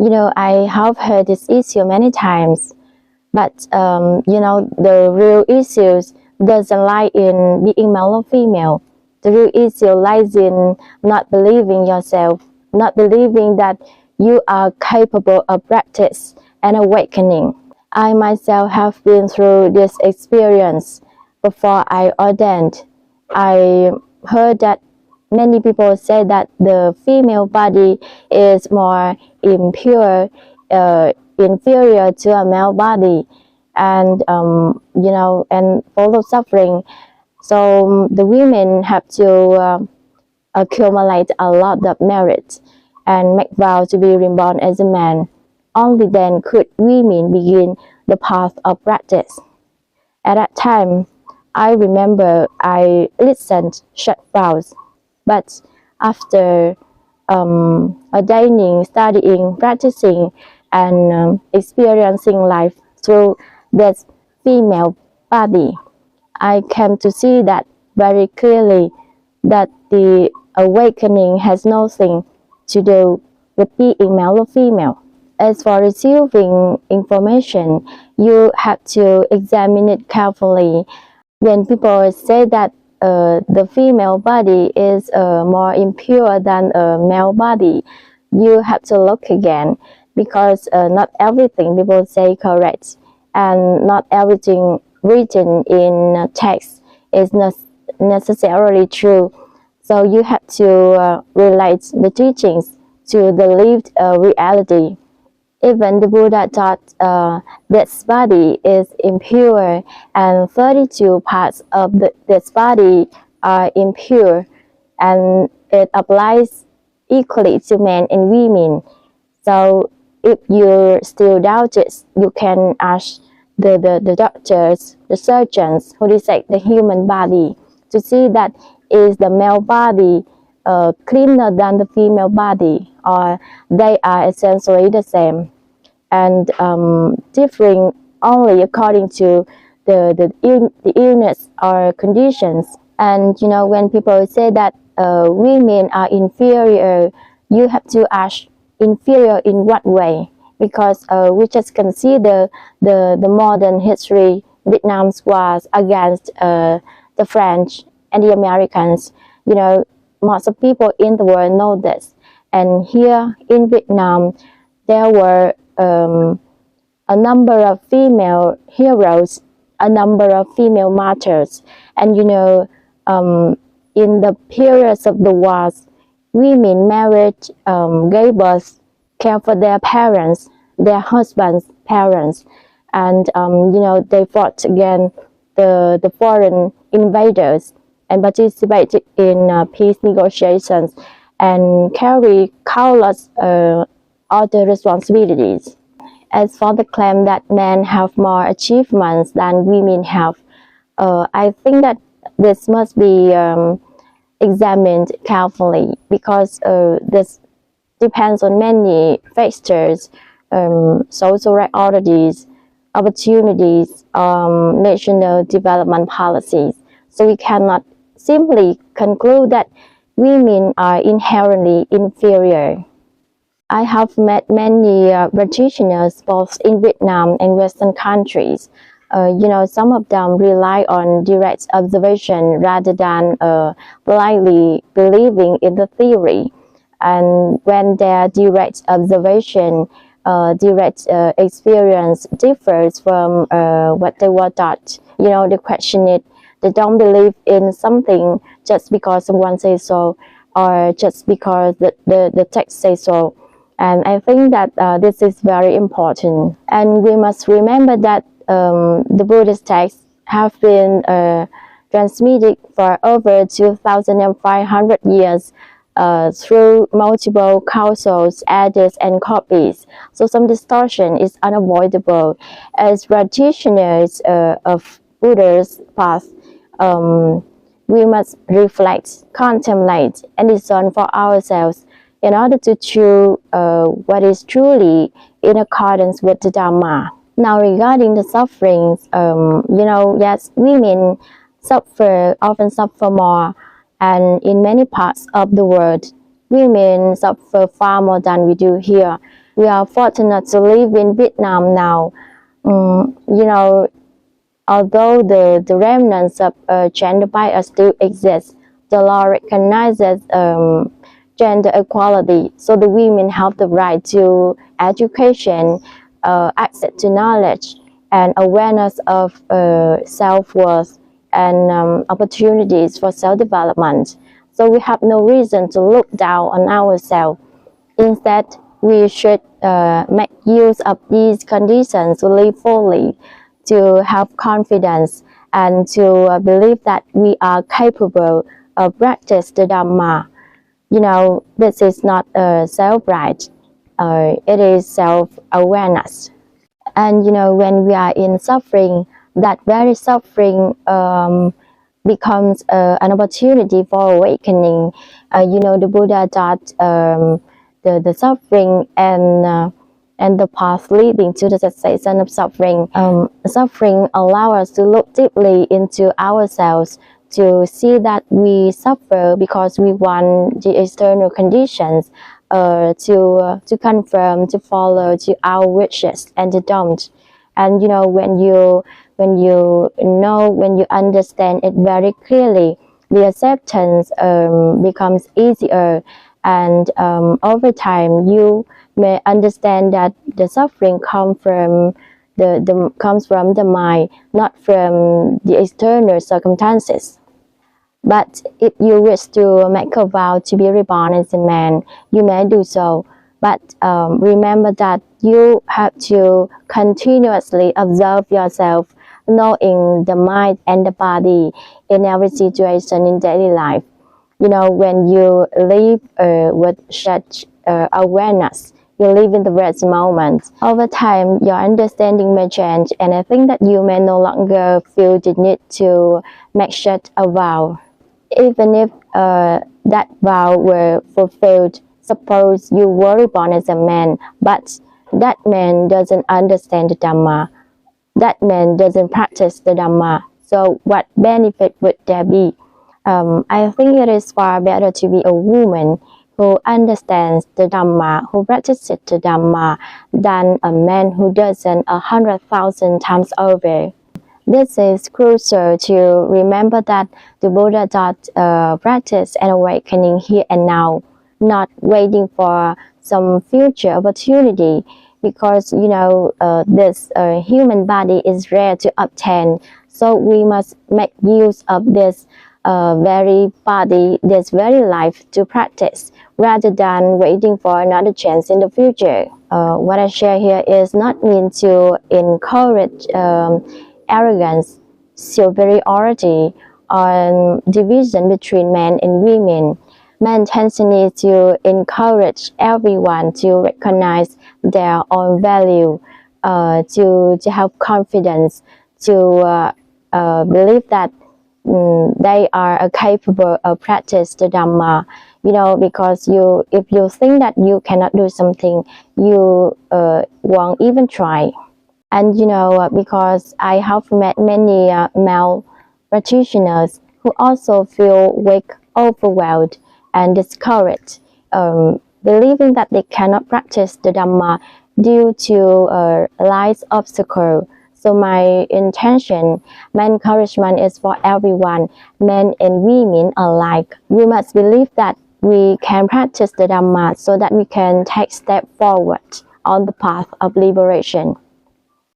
I have heard this issue many times, but the real issues doesn't lie in being male or female. The real issue lies in not believing yourself, not believing that you are capable of practice and awakening. I myself have been through this experience before I ordained. I heard that many people say that the female body is more impure, inferior to a male body, and and full of suffering. So the women have to accumulate a lot of merit and make vow to be reborn as a man. Only then could women begin the path of practice. At that time, I remember I listened shut vows, but after ordaining, studying, practicing, and experiencing life through this female body, I came to see that very clearly, that the awakening has nothing to do with being male or female. As for receiving information, you have to examine it carefully. When people say that the female body is more impure than a male body, you have to look again, because not everything people say correct, and not everything written in text is necessarily true. So you have to relate the teachings to the lived reality. Even the Buddha taught this body is impure, and 32 parts of this body are impure, and it applies equally to men and women. So if you still doubt it, you can ask the doctors, the surgeons who dissect the human body to see that is the male body cleaner than the female body, or they are essentially the same, and differing only according to the illness or conditions. And when people say that women are inferior, you have to ask, inferior in what way? Because we just consider the modern history. Vietnam's wars against the French and the Americans. Most of people in the world know this. And here in Vietnam, there were a number of female heroes, a number of female martyrs. And in the periods of the wars, women married, gave birth, cared for their parents, their husbands' parents, and they fought against the foreign invaders and participated in peace negotiations and carry countless other responsibilities. As for the claim that men have more achievements than women have, I think that this must be examined carefully, because this depends on many factors, social realities, opportunities, national development policies. So we cannot simply conclude that women are inherently inferior. I have met many practitioners both in Vietnam and Western countries. Some of them rely on direct observation rather than blindly believing in the theory. And when their direct observation, direct experience differs from what they were taught, they question it. They don't believe in something just because someone says so, or just because the text says so. And I think that this is very important. And we must remember that the Buddhist texts have been transmitted for over 2,500 years through multiple councils, edits, and copies. So some distortion is unavoidable. As practitioners of Buddha's path, we must reflect, contemplate, and discern for ourselves in order to choose what is truly in accordance with the Dharma. Now, regarding the sufferings, yes, women often suffer more, and in many parts of the world, women suffer far more than we do here. We are fortunate to live in Vietnam now. Although the remnants of gender bias still exist, the law recognizes gender equality, so the women have the right to education, access to knowledge, and awareness of self-worth and opportunities for self-development. So we have no reason to look down on ourselves. Instead, we should make use of these conditions to live fully, to have confidence, and to believe that we are capable of practice the Dhamma. This is not self-right. It is self-awareness. And when we are in suffering, that very suffering becomes an opportunity for awakening. The Buddha taught the suffering and the path leading to the cessation of suffering. Suffering allows us to look deeply into ourselves, to see that we suffer because we want the external conditions to confirm, to follow to our wishes, and to don't. And when you understand it very clearly, the acceptance becomes easier, and over time you may understand that the suffering comes from the mind, not from the external circumstances. But if you wish to make a vow to be reborn as a man, you may do so. But remember that you have to continuously observe yourself, knowing the mind and the body in every situation in daily life. When you live with such awareness, you live in the present moment. Over time, your understanding may change, and I think that you may no longer feel the need to make such a vow. Even if that vow were fulfilled, suppose you were reborn as a man, but that man doesn't understand the Dhamma. That man doesn't practice the Dhamma. So what benefit would there be? I think it is far better to be a woman who understands the Dhamma, who practices the Dhamma, than a man who doesn't 100,000 times over. This is crucial to remember that the Buddha taught practice and awakening here and now, not waiting for some future opportunity, because this human body is rare to obtain. So we must make use of this very body, this very life to practice, rather than waiting for another chance in the future. What I share here is not meant to encourage arrogance, superiority, or division between men and women. My intention is to encourage everyone to recognize their own value, to have confidence, to believe that they are capable of practice the Dhamma. Because if you think that you cannot do something, you won't even try. And because I have met many male practitioners who also feel weak, overwhelmed, and discouraged, believing that they cannot practice the Dhamma due to life's obstacle. So my encouragement is for everyone, men and women alike. We must believe that we can practice the Dhamma so that we can take step forward on the path of liberation.